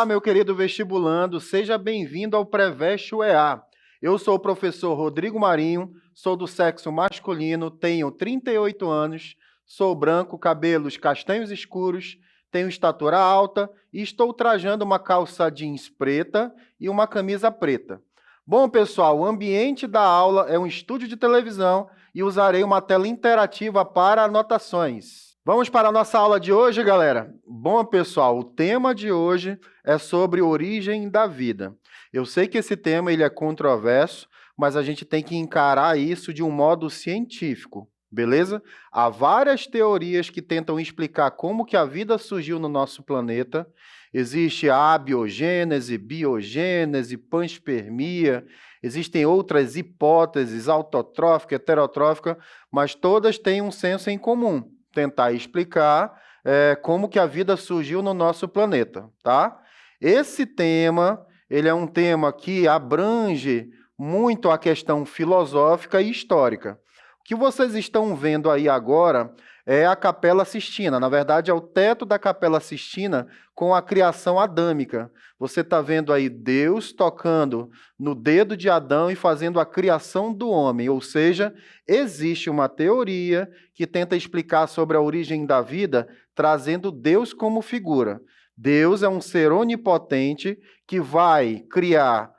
meu querido vestibulando, seja bem-vindo ao Preveste UEA. Eu sou o professor Rodrigo Marinho, sou do sexo masculino, tenho 38 anos, sou branco, cabelos castanhos escuros, tenho estatura alta e estou trajando uma calça jeans preta e uma camisa preta. Bom, pessoal, o ambiente da aula é um estúdio de televisão e usarei uma tela interativa para anotações. Vamos para a nossa aula de hoje, galera? Bom, pessoal, o tema de hoje é sobre origem da vida. Eu sei que esse tema ele é controverso, mas a gente tem que encarar isso de um modo científico, beleza? Há várias teorias que tentam explicar como que a vida surgiu no nosso planeta. Existe a abiogênese, biogênese, panspermia, existem outras hipóteses, autotrófica, heterotrófica, mas todas têm um senso em comum: tentar explicar como que a vida surgiu no nosso planeta, tá? Esse tema, ele é um tema que abrange muito a questão filosófica e histórica. O que vocês estão vendo aí agora é a Capela Sistina. Na verdade, é o teto da Capela Sistina com a criação adâmica. Você está vendo aí Deus tocando no dedo de Adão e fazendo a criação do homem. Ou seja, existe uma teoria que tenta explicar sobre a origem da vida, trazendo Deus como figura. Deus é um ser onipotente que vai criar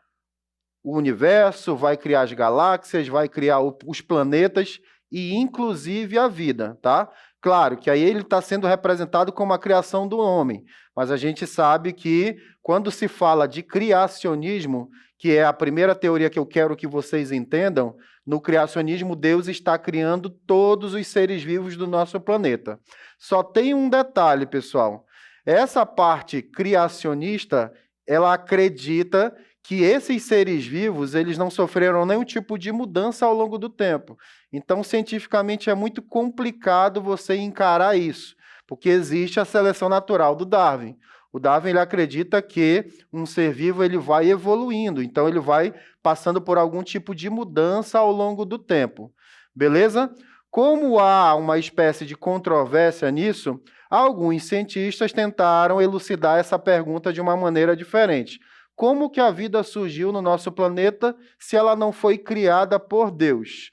o universo, vai criar as galáxias, vai criar os planetas e, inclusive, a vida, tá? Claro que aí ele está sendo representado como a criação do homem, mas a gente sabe que, quando se fala de criacionismo, que é a primeira teoria que eu quero que vocês entendam, no criacionismo, Deus está criando todos os seres vivos do nosso planeta. Só tem um detalhe, pessoal. Essa parte criacionista, ela acredita que esses seres vivos, eles não sofreram nenhum tipo de mudança ao longo do tempo. Então, cientificamente, é muito complicado você encarar isso, porque existe a seleção natural do Darwin. O Darwin ele acredita que um ser vivo ele vai evoluindo, então ele vai passando por algum tipo de mudança ao longo do tempo. Beleza? Como há uma espécie de controvérsia nisso, alguns cientistas tentaram elucidar essa pergunta de uma maneira diferente. Como que a vida surgiu no nosso planeta se ela não foi criada por Deus?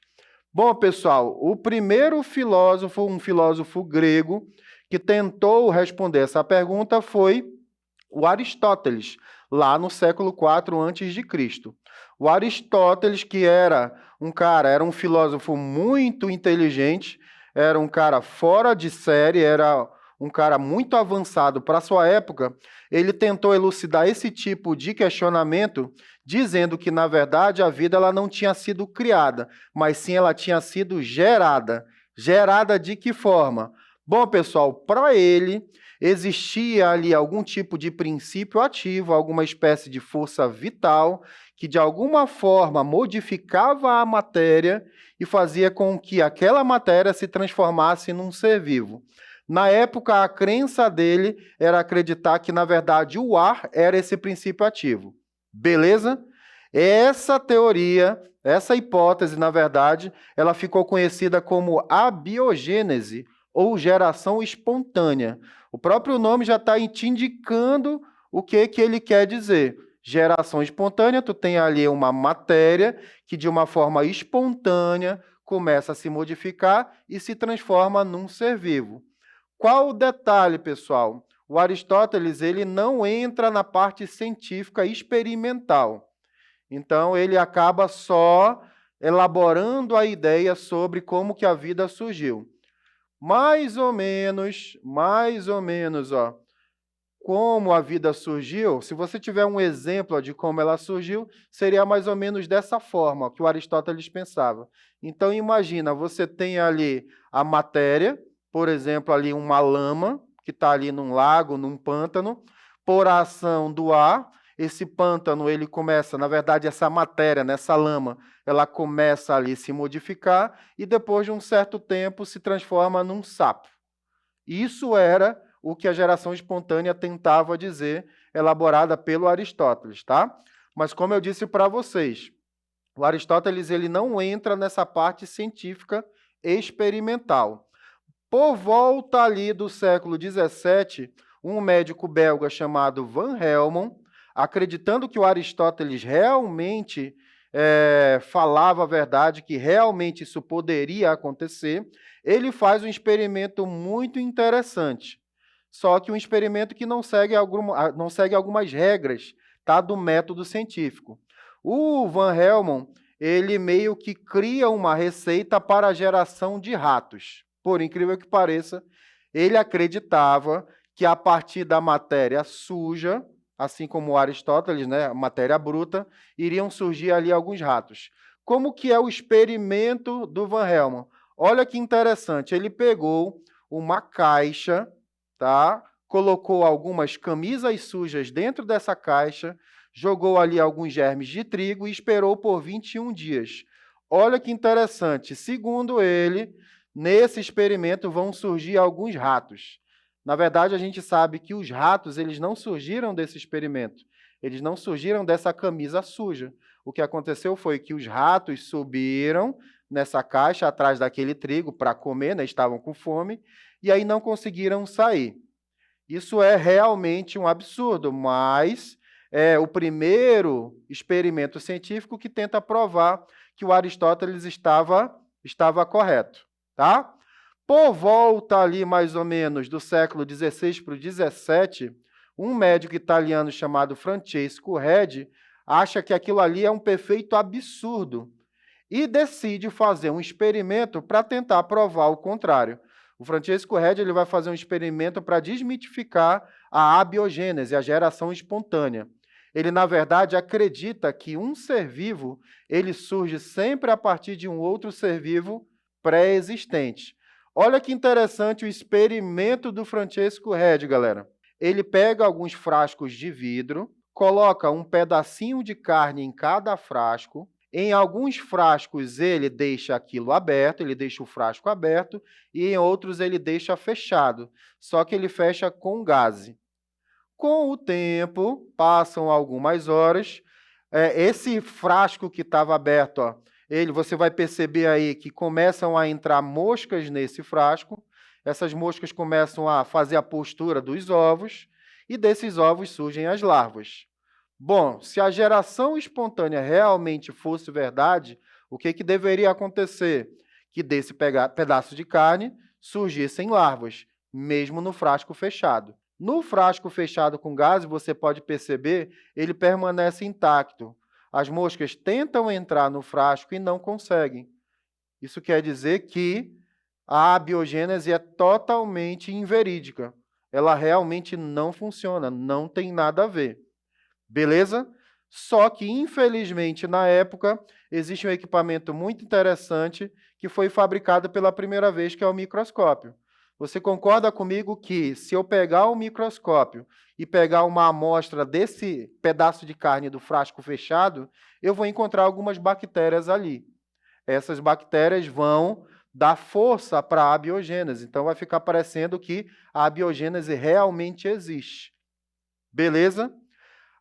Bom, pessoal, o primeiro filósofo, um filósofo grego, que tentou responder essa pergunta foi o Aristóteles, lá no século IV a.C. O Aristóteles, que era um filósofo muito inteligente, era um cara fora de série, era um cara muito avançado para a sua época, ele tentou elucidar esse tipo de questionamento, dizendo que, na verdade, a vida ela não tinha sido criada, mas sim ela tinha sido gerada. Gerada de que forma? Bom, pessoal, para ele, existia ali algum tipo de princípio ativo, alguma espécie de força vital, que de alguma forma modificava a matéria e fazia com que aquela matéria se transformasse num ser vivo. Na época, a crença dele era acreditar que, na verdade, o ar era esse princípio ativo. Beleza? Essa teoria, essa hipótese, na verdade, ela ficou conhecida como abiogênese, ou geração espontânea. O próprio nome já está te indicando o que ele quer dizer. Geração espontânea, tu tem ali uma matéria que, de uma forma espontânea, começa a se modificar e se transforma num ser vivo. Qual o detalhe, pessoal? O Aristóteles ele não entra na parte científica experimental. Então, ele acaba só elaborando a ideia sobre como que a vida surgiu. Mais ou menos, ó, como a vida surgiu, se você tiver um exemplo de como ela surgiu, seria mais ou menos dessa forma que o Aristóteles pensava. Então, imagina, você tem ali a matéria, por exemplo, ali uma lama, que está ali num lago, num pântano, por ação do ar, esse pântano, ele começa, na verdade, essa matéria, nessa lama, ela começa ali a se modificar e depois de um certo tempo se transforma num sapo. Isso era o que a geração espontânea tentava dizer, elaborada pelo Aristóteles, tá? Mas como eu disse para vocês, o Aristóteles ele não entra nessa parte científica experimental. Por volta ali do século XVII, um médico belga chamado Van Helmont, acreditando que o Aristóteles realmente falava a verdade, que realmente isso poderia acontecer, ele faz um experimento muito interessante. Só que um experimento que não segue algumas regras, tá, do método científico. O Van Helmont, ele meio que cria uma receita para a geração de ratos. Por incrível que pareça, ele acreditava que a partir da matéria suja, assim como Aristóteles, né, matéria bruta, iriam surgir ali alguns ratos. Como que é o experimento do Van Helmont? Olha que interessante, ele pegou uma caixa, tá? Colocou algumas camisas sujas dentro dessa caixa, jogou ali alguns germes de trigo e esperou por 21 dias. Olha que interessante, segundo ele, nesse experimento vão surgir alguns ratos. Na verdade, a gente sabe que os ratos eles não surgiram desse experimento, eles não surgiram dessa camisa suja. O que aconteceu foi que os ratos subiram nessa caixa atrás daquele trigo para comer, né? Estavam com fome, e aí não conseguiram sair. Isso é realmente um absurdo, mas é o primeiro experimento científico que tenta provar que o Aristóteles estava correto. Tá? Por volta ali, mais ou menos, do século XVI para o XVII, um médico italiano chamado Francesco Redi acha que aquilo ali é um perfeito absurdo e decide fazer um experimento para tentar provar o contrário. O Francesco Redi ele vai fazer um experimento para desmitificar a abiogênese, a geração espontânea. Ele, na verdade, acredita que um ser vivo ele surge sempre a partir de um outro ser vivo pré-existente. Olha que interessante o experimento do Francesco Redi, galera. Ele pega alguns frascos de vidro, coloca um pedacinho de carne em cada frasco. Em alguns frascos ele deixa aquilo aberto, ele deixa o frasco aberto, e em outros ele deixa fechado, só que ele fecha com gaze. Com o tempo, passam algumas horas, esse frasco que estava aberto, ó, você vai perceber aí que começam a entrar moscas nesse frasco, essas moscas começam a fazer a postura dos ovos, e desses ovos surgem as larvas. Bom, se a geração espontânea realmente fosse verdade, o que deveria acontecer? Que desse pedaço de carne surgissem larvas, mesmo no frasco fechado. No frasco fechado com gás, você pode perceber, ele permanece intacto. As moscas tentam entrar no frasco e não conseguem. Isso quer dizer que a abiogênese é totalmente inverídica. Ela realmente não funciona, não tem nada a ver. Beleza? Só que, infelizmente, na época, existe um equipamento muito interessante que foi fabricado pela primeira vez, que é o microscópio. Você concorda comigo que, se eu pegar o microscópio e pegar uma amostra desse pedaço de carne do frasco fechado, eu vou encontrar algumas bactérias ali. Essas bactérias vão dar força para a abiogênese. Então, vai ficar parecendo que a abiogênese realmente existe. Beleza?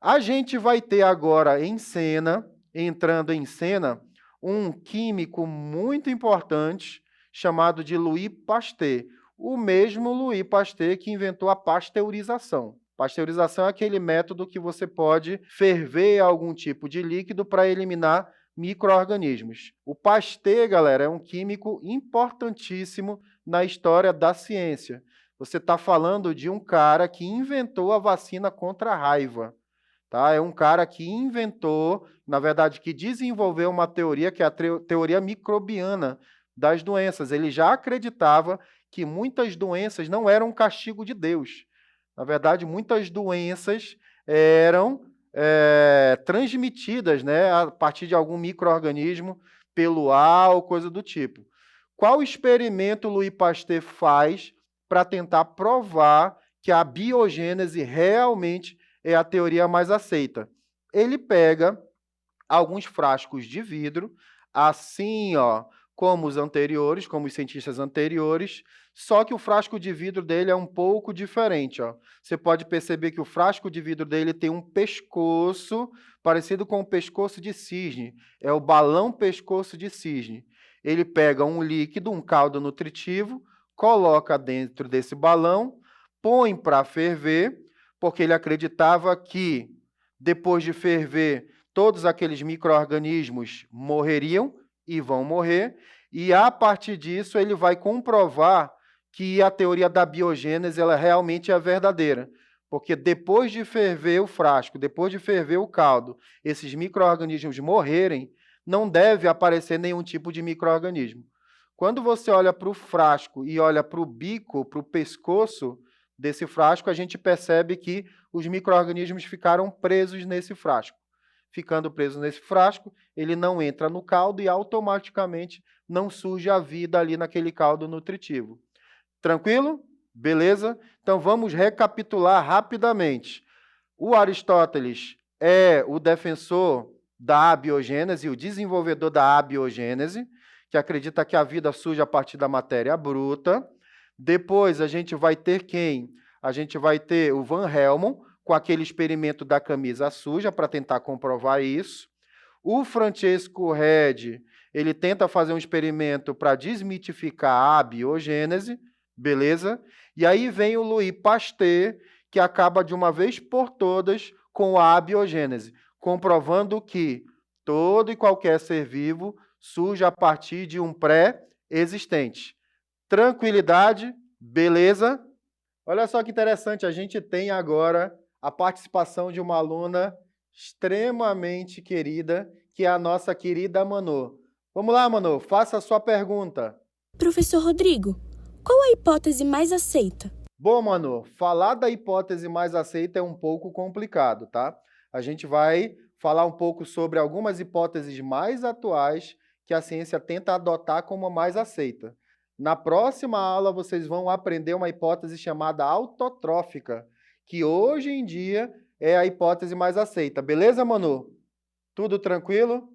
A gente vai ter agora entrando em cena, um químico muito importante chamado de Louis Pasteur, o mesmo Louis Pasteur que inventou a pasteurização. Pasteurização é aquele método que você pode ferver algum tipo de líquido para eliminar micro-organismos. O Pasteur, galera, é um químico importantíssimo na história da ciência. Você está falando de um cara que inventou a vacina contra a raiva. Tá? É um cara que inventou, na verdade, que desenvolveu uma teoria que é a teoria microbiana das doenças. Ele já acreditava que muitas doenças não eram um castigo de Deus. Na verdade, muitas doenças eram transmitidas, né, a partir de algum micro-organismo, pelo ar ou coisa do tipo. Qual experimento Louis Pasteur faz para tentar provar que a biogênese realmente é a teoria mais aceita? Ele pega alguns frascos de vidro, assim, ó, como os anteriores, como os cientistas anteriores, só que o frasco de vidro dele é um pouco diferente. Ó. Você pode perceber que o frasco de vidro dele tem um pescoço parecido com o pescoço de cisne. É o balão pescoço de cisne. Ele pega um líquido, um caldo nutritivo, coloca dentro desse balão, põe para ferver, porque ele acreditava que, depois de ferver, todos aqueles micro-organismos morreriam e vão morrer, e a partir disso ele vai comprovar que a teoria da biogênese ela realmente é verdadeira. Porque depois de ferver o frasco, depois de ferver o caldo, esses micro-organismos morrerem, não deve aparecer nenhum tipo de micro-organismo. Quando você olha para o frasco e olha para o bico, para o pescoço desse frasco, a gente percebe que os micro-organismos ficaram presos nesse frasco. Ficando preso nesse frasco, ele não entra no caldo e automaticamente não surge a vida ali naquele caldo nutritivo. Tranquilo? Beleza? Então vamos recapitular rapidamente. O Aristóteles é o defensor da abiogênese, o desenvolvedor da abiogênese, que acredita que a vida surge a partir da matéria bruta. Depois a gente vai ter quem? A gente vai ter o Van Helmont, com aquele experimento da camisa suja, para tentar comprovar isso. O Francesco Redi, ele tenta fazer um experimento para desmitificar a abiogênese, beleza? E aí vem o Louis Pasteur, que acaba de uma vez por todas com a abiogênese, comprovando que todo e qualquer ser vivo surge a partir de um pré-existente. Tranquilidade, beleza? Olha só que interessante, a gente tem agora a participação de uma aluna extremamente querida, que é a nossa querida Manu. Vamos lá, Manu, faça a sua pergunta. Professor Rodrigo, qual a hipótese mais aceita? Bom, Manu, falar da hipótese mais aceita é um pouco complicado, tá? A gente vai falar um pouco sobre algumas hipóteses mais atuais que a ciência tenta adotar como a mais aceita. Na próxima aula, vocês vão aprender uma hipótese chamada autotrófica, que hoje em dia é a hipótese mais aceita. Beleza, Manu? Tudo tranquilo?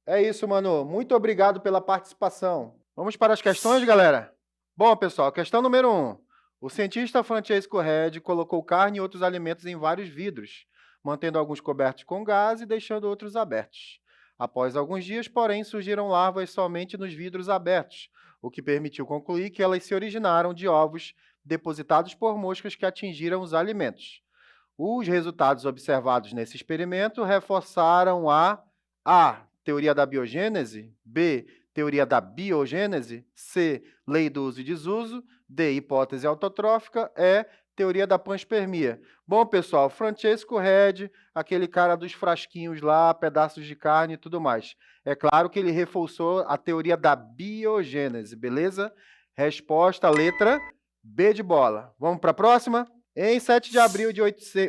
É isso, Manu. Muito obrigado pela participação. Vamos para as questões, galera? Bom, pessoal, questão número 1. O cientista Francesco Redi colocou carne e outros alimentos em vários vidros, mantendo alguns cobertos com gás e deixando outros abertos. Após alguns dias, porém, surgiram larvas somente nos vidros abertos, o que permitiu concluir que elas se originaram de ovos depositados por moscas que atingiram os alimentos. Os resultados observados nesse experimento reforçaram a teoria da biogênese, B, teoria da biogênese, C, lei do uso e desuso, D, hipótese autotrófica, E, teoria da panspermia. Bom, pessoal, Francesco Redi, aquele cara dos frasquinhos lá, pedaços de carne e tudo mais. É claro que ele reforçou a teoria da biogênese, beleza? Resposta, letra B de bola. Vamos para a próxima? Em 7 de abril de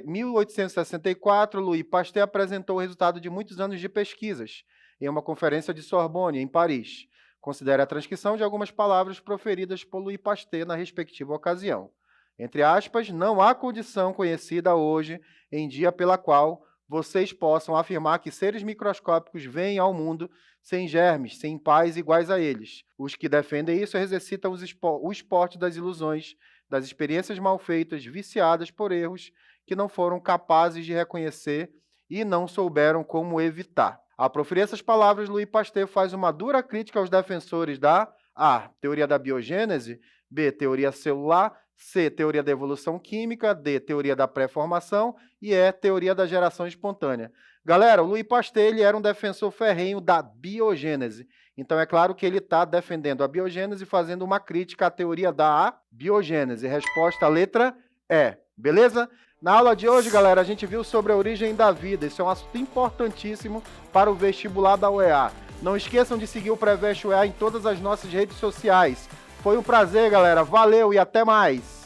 1864, Louis Pasteur apresentou o resultado de muitos anos de pesquisas em uma conferência de Sorbonne, em Paris. Considere a transcrição de algumas palavras proferidas por Louis Pasteur na respectiva ocasião. Entre aspas, não há condição conhecida hoje em dia pela qual vocês possam afirmar que seres microscópicos vêm ao mundo sem germes, sem pais iguais a eles. Os que defendem isso exercitam o esporte das ilusões, das experiências mal feitas, viciadas por erros que não foram capazes de reconhecer e não souberam como evitar. Ao proferir essas palavras, Louis Pasteur faz uma dura crítica aos defensores da A, teoria da biogênese, B, teoria celular, C, teoria da evolução química, D, teoria da pré-formação e E, teoria da geração espontânea. Galera, o Louis Pasteur ele era um defensor ferrenho da biogênese. Então, é claro que ele está defendendo a biogênese e fazendo uma crítica à teoria da biogênese. Resposta, letra E. Beleza? Na aula de hoje, galera, a gente viu sobre a origem da vida. Isso é um assunto importantíssimo para o vestibular da UEA. Não esqueçam de seguir o Preveste UEA em todas as nossas redes sociais. Foi um prazer, galera. Valeu e até mais!